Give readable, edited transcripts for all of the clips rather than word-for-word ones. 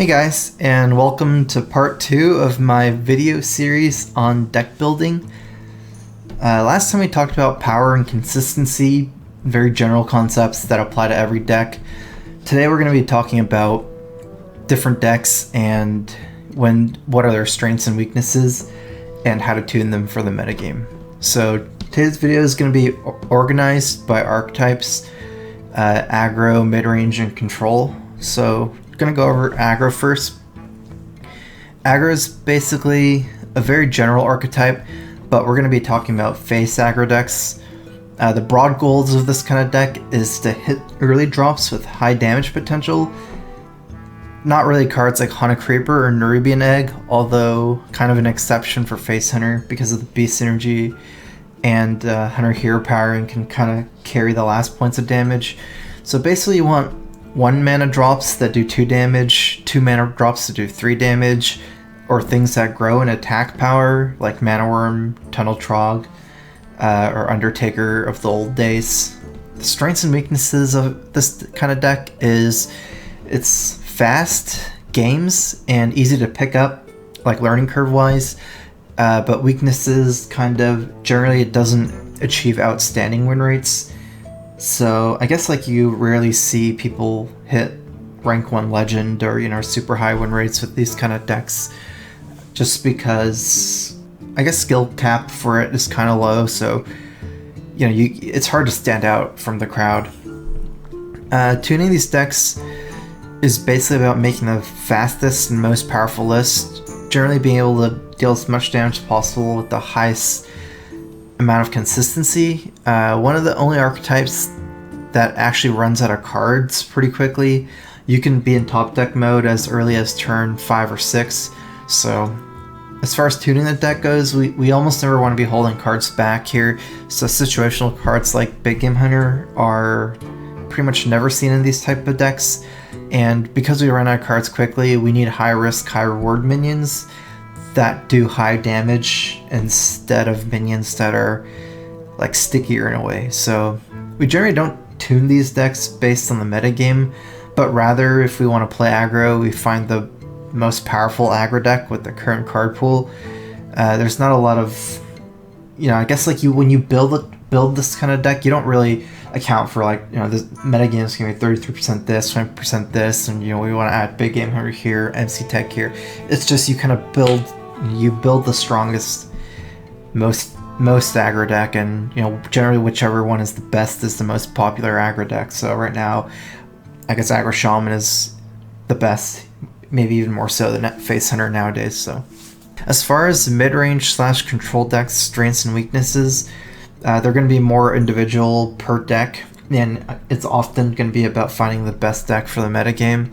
Hey guys, and welcome to part 2 of my video series on deck building. Last time we talked about power and consistency, very general concepts that apply to every deck. Today we're going to be talking about different decks and what are their strengths and weaknesses and how to tune them for the metagame. So today's video is going to be organized by archetypes, aggro, midrange, and control. So going to go over aggro first. Aggro is basically a very general archetype, but we're going to be talking about face aggro decks. The broad goals of this kind of deck is to hit early drops with high damage potential. Not really cards like Hunter Creeper or Nerubian Egg, although kind of an exception for Face Hunter because of the beast synergy and Hunter Hero Power and can kind of carry the last points of damage. So basically you want 1 mana drops that do 2 damage, 2 mana drops that do 3 damage, or things that grow in attack power like Mana Worm, Tunnel Trog, or Undertaker of the old days. The strengths and weaknesses of this kind of deck is it's fast games and easy to pick up, like learning curve wise, but weaknesses generally it doesn't achieve outstanding win rates. So I guess like you rarely see people hit rank 1 legend or super high win rates with these kind of decks, just because I guess skill cap for it is kind of low, so it's hard to stand out from the crowd. Tuning these decks is basically about making the fastest and most powerful list, generally being able to deal as much damage as possible with the highest amount of consistency. One of the only archetypes that actually runs out of cards pretty quickly. You can be in top deck mode as early as turn 5 or 6. So as far as tuning the deck goes, we almost never want to be holding cards back here. So situational cards like Big Game Hunter are pretty much never seen in these type of decks. And because we run out of cards quickly, we need high risk, high reward minions that do high damage instead of minions that are like stickier in a way. So we generally don't tune these decks based on the metagame, but rather if we want to play aggro, we find the most powerful aggro deck with the current card pool. There's not a lot of, I guess like when you build this kind of deck, you don't really account for like, the metagame is going to be 33% this, 20% this, and we want to add Big Game Hunter here, MC Tech here. It's just you kind of build the strongest, most aggro deck, and generally whichever one is the best is the most popular aggro deck. So right now, I guess Aggro Shaman is the best, maybe even more so than Face Hunter nowadays. So as far as mid-range / control decks, strengths and weaknesses, they're going to be more individual per deck, and it's often going to be about finding the best deck for the metagame.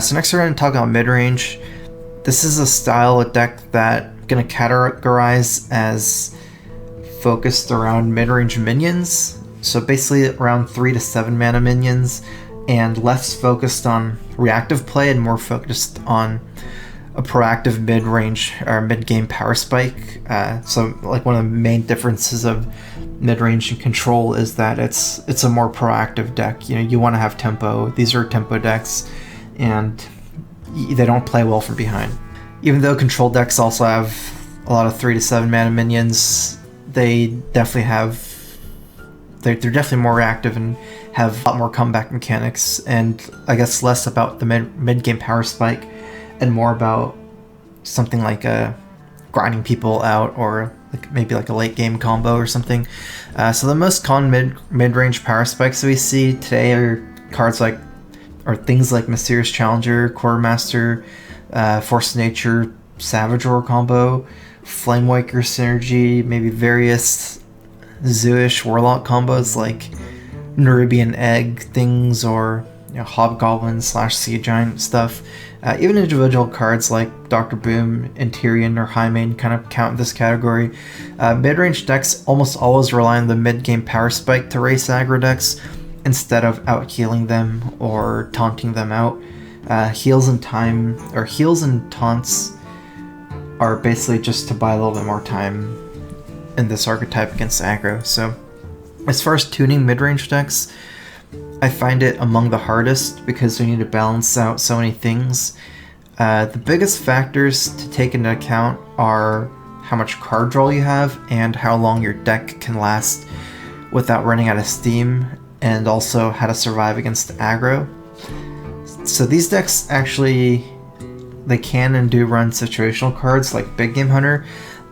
So next we're going to talk about mid-range. This is a style of deck that I'm going to categorize as focused around mid-range minions. So basically around 3 to 7 mana minions, and less focused on reactive play and more focused on a proactive mid-range or mid-game power spike. So like one of the main differences of mid-range and control is that it's a more proactive deck. You want to have tempo. These are tempo decks, and they don't play well from behind. Even though control decks also have a lot of 3 to 7 mana minions, they're definitely more reactive and have a lot more comeback mechanics, and I guess less about the mid-game power spike and more about something like grinding people out, or maybe like a late game combo or something. So the most common mid-range power spikes that we see today are things like Mysterious Challenger, Quartermaster, Force of Nature, Savage Roar combo, Flamewaker synergy, maybe various Zooish Warlock combos like Nerubian Egg things, or Hobgoblin / Sea Giant stuff. Even individual cards like Dr. Boom, Interion, or Highmane kind of count in this category. Mid-range decks almost always rely on the mid-game power spike to race aggro decks instead of out-healing them or taunting them out. Heals and taunts are basically just to buy a little bit more time in this archetype against aggro. So as far as tuning mid-range decks, I find it among the hardest because we need to balance out so many things. The biggest factors to take into account are how much card draw you have and how long your deck can last without running out of steam, and also how to survive against aggro. So these decks actually, they can and do run situational cards like Big Game Hunter,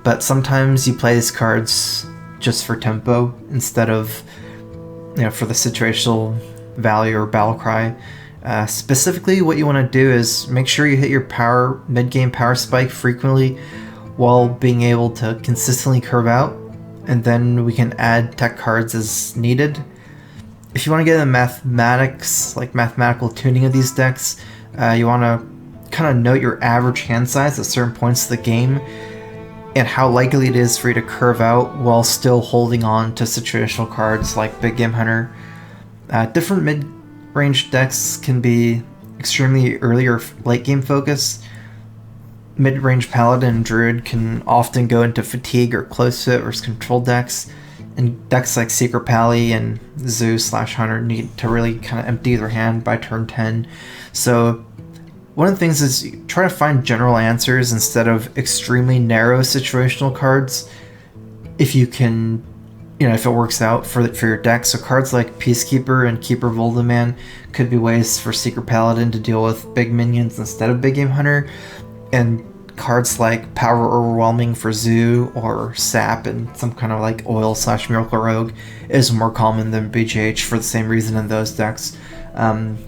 but sometimes you play these cards just for tempo instead of, for the situational value or battle cry. Specifically, what you want to do is make sure you hit your mid-game power spike frequently while being able to consistently curve out, and then we can add tech cards as needed. If you want to get into mathematics, like mathematical tuning of these decks, you want to kind of note your average hand size at certain points of the game and how likely it is for you to curve out while still holding on to situational cards like Big Game Hunter. Different mid-range decks can be extremely early or late game focused. Mid-range Paladin and Druid can often go into fatigue or close fit versus control decks, and decks like Secret Pally and Zoo/Hunter need to really kind of empty their hand by turn 10. So one of the things is you try to find general answers instead of extremely narrow situational cards if you can, if it works out for your deck. So cards like Peacekeeper and Keeper Voldeman could be ways for Secret Paladin to deal with big minions instead of Big Game Hunter, and cards like Power Overwhelming for Zoo or Sap and some kind of like Oil/Miracle Rogue is more common than BGH for the same reason in those decks.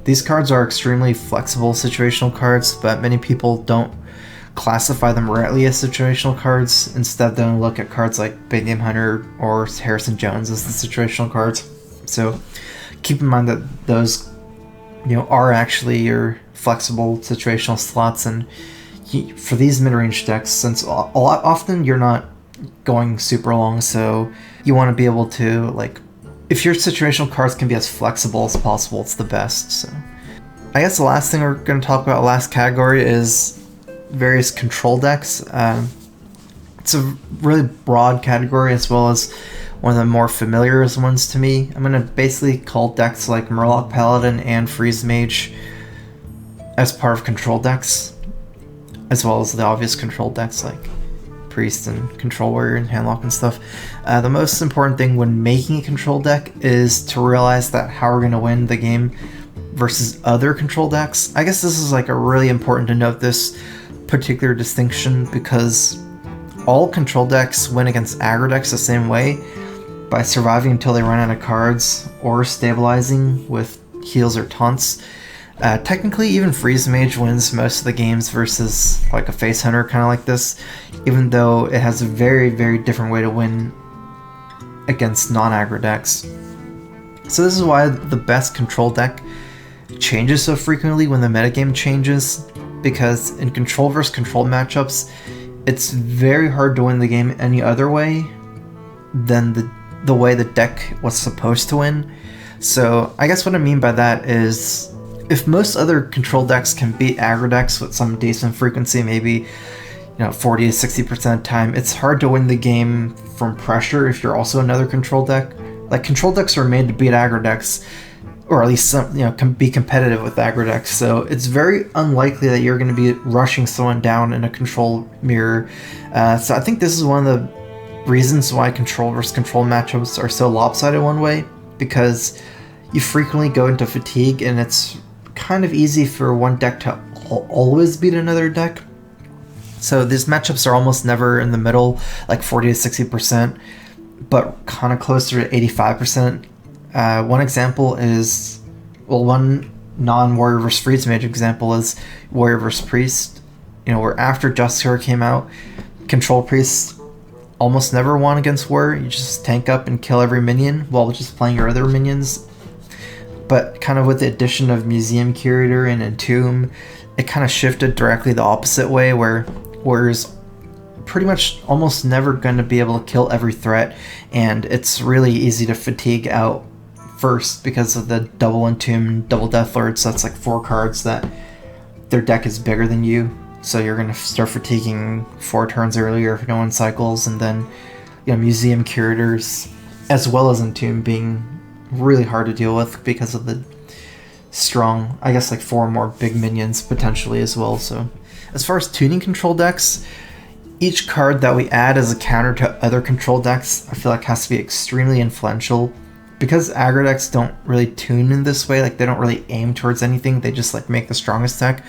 These cards are extremely flexible situational cards, but many people don't classify them rightly as situational cards. Instead, they'll look at cards like Big Game Hunter or Harrison Jones as the situational cards. So keep in mind that those, are actually your flexible situational slots. And for these mid-range decks, since often you're not going super long, so you want to be able to, if your situational cards can be as flexible as possible, it's the best. So I guess the last thing we're going to talk about, last category, is various control decks. It's a really broad category, as well as one of the more familiar ones to me. I'm going to basically call decks like Murloc Paladin and Freeze Mage as part of control decks, as well as the obvious control decks like Priest and Control Warrior and Handlock and stuff. The most important thing when making a control deck is to realize that how we're going to win the game versus other control decks. I guess this is a really important to note this particular distinction, because all control decks win against aggro decks the same way, by surviving until they run out of cards or stabilizing with heals or taunts. Technically, even Freeze Mage wins most of the games versus a Face Hunter kind of like this, even though it has a very, very different way to win against non-aggro decks. So this is why the best control deck changes so frequently when the metagame changes, because in control versus control matchups, it's very hard to win the game any other way than the way the deck was supposed to win. So I guess what I mean by that is, if most other control decks can beat aggro decks with some decent frequency, maybe 40 to 60% of the time, it's hard to win the game from pressure if you're also another control deck. Control decks are made to beat aggro decks, or at least some, can be competitive with aggro decks. So it's very unlikely that you're going to be rushing someone down in a control mirror. So I think this is one of the reasons why control versus control matchups are so lopsided one way, because you frequently go into fatigue, and it's kind of easy for one deck to always beat another deck. So these matchups are almost never in the middle, 40 to 60%, but kind of closer to 85%. One example is, one non-Warrior vs. Freeze Mage example is Warrior vs. Priest. Where after Dusturn came out, Control Priest almost never won against Warrior. You just tank up and kill every minion while just playing your other minions. But kind of with the addition of Museum Curator and Entomb, it kind of shifted directly the opposite way, where Warrior's pretty much almost never going to be able to kill every threat, and it's really easy to fatigue out first because of the double Entomb, double Deathlord. So that's 4 cards that their deck is bigger than you, so you're going to start fatiguing 4 turns earlier if no one cycles. And then Museum Curators as well as Entomb being really hard to deal with because of the strong, 4 more big minions potentially as well. So As far as tuning control decks, each card that we add as a counter to other control decks, I feel like has to be extremely influential. Because aggro decks don't really tune in this way, like they don't really aim towards anything, they just like make the strongest deck.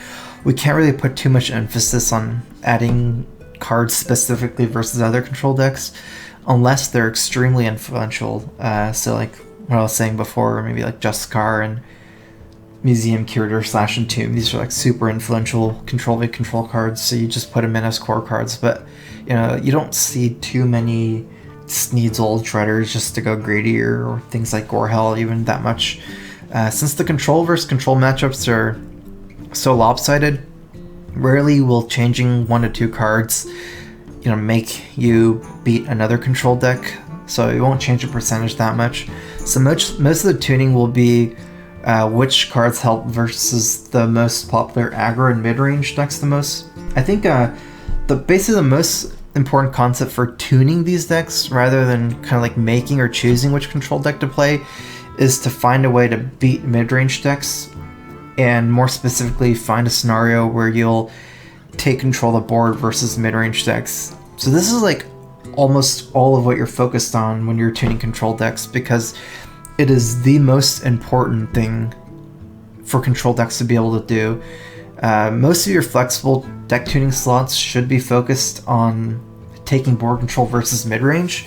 We can't really put too much emphasis on adding cards specifically versus other control decks unless they're extremely influential. So like what I was saying before, maybe like Justicar and Museum Curator / Entomb. These are like super influential control cards, so you just put them in as core cards. But you know, you don't see too many Sneasel Dreaders just to go greedier, or things like Gorehell even that much. Since the control versus control matchups are so lopsided, rarely will changing 1 to 2 cards, you know, make you beat another control deck. So it won't change the percentage that much. So most of the tuning will be which cards help versus the most popular aggro and mid-range decks the most. I think basically the most important concept for tuning these decks, rather than kind of like making or choosing which control deck to play, is to find a way to beat mid-range decks, and more specifically find a scenario where you'll take control of the board versus mid-range decks. So this is like almost all of what you're focused on when you're tuning control decks, because it is the most important thing for control decks to be able to do. Most of your flexible deck tuning slots should be focused on taking board control versus mid-range,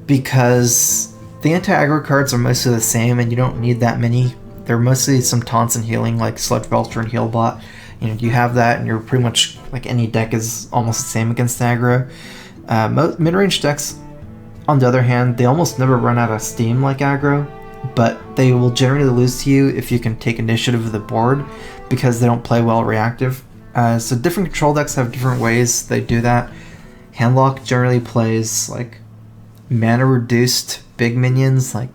because the anti-aggro cards are mostly the same and you don't need that many. They're mostly some taunts and healing, like Sludge Belcher and Healbot. You know, you have that and you're pretty much, like, any deck is almost the same against aggro. Mid-range decks, on the other hand, they almost never run out of steam like aggro, but they will generally lose to you if you can take initiative of the board, because they don't play well reactive. So different control decks have different ways they do that. Handlock generally plays like mana reduced big minions like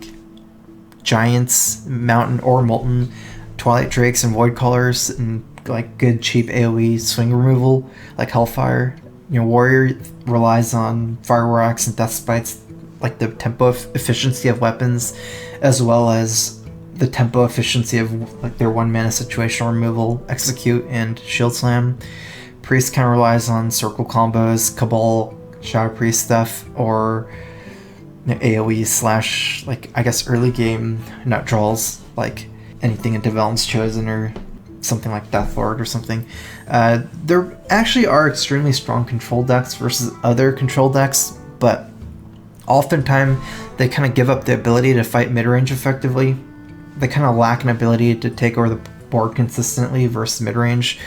Giants, Mountain or Molten, Twilight Drakes, and Void Callers, and like good cheap AoE swing removal like Hellfire. You know, Warrior relies on Fireworks and Death Spites, like the tempo efficiency of weapons, as well as the tempo efficiency of like their 1 mana situational removal, Execute, and Shield Slam. Priest kind of relies on circle combos, Cabal, Shadow Priest stuff, or AoE / like I guess early game nut draws, like anything into Velen's Chosen or something like Deathlord or something. There actually are extremely strong control decks versus other control decks, but oftentimes they kind of give up the ability to fight mid-range effectively. They kind of lack an ability to take over the board consistently versus mid-range.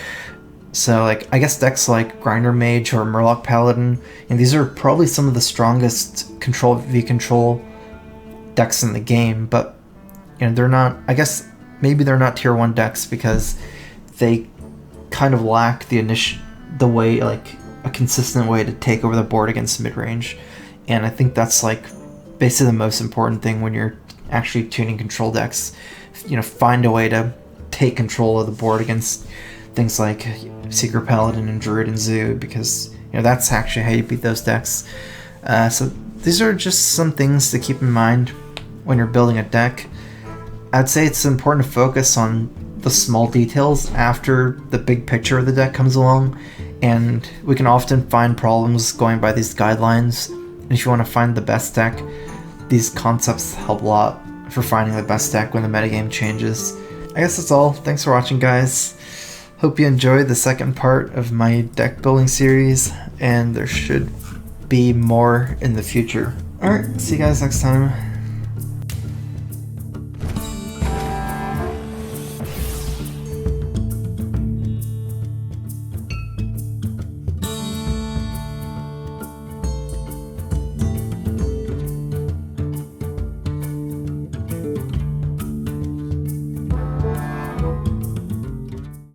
So like I guess decks like Grinder Mage or Murloc Paladin, and these are probably some of the strongest control v control decks in the game, but you know, they're not, I guess maybe they're not tier 1 decks because they kind of lack the way, like a consistent way to take over the board against mid-range. And I think that's like basically the most important thing when you're actually tuning control decks. You know, find a way to take control of the board against things like Secret Paladin and Druid and Zoo, because you know that's actually how you beat those decks. So these are just some things to keep in mind when you're building a deck. I'd say it's important to focus on the small details after the big picture of the deck comes along, and we can often find problems going by these guidelines. And if you want to find the best deck, these concepts help a lot for finding the best deck when the metagame changes. I guess that's all. Thanks for watching, guys. Hope you enjoyed the second part of my deck building series, and there should be more in the future. Alright, see you guys next time.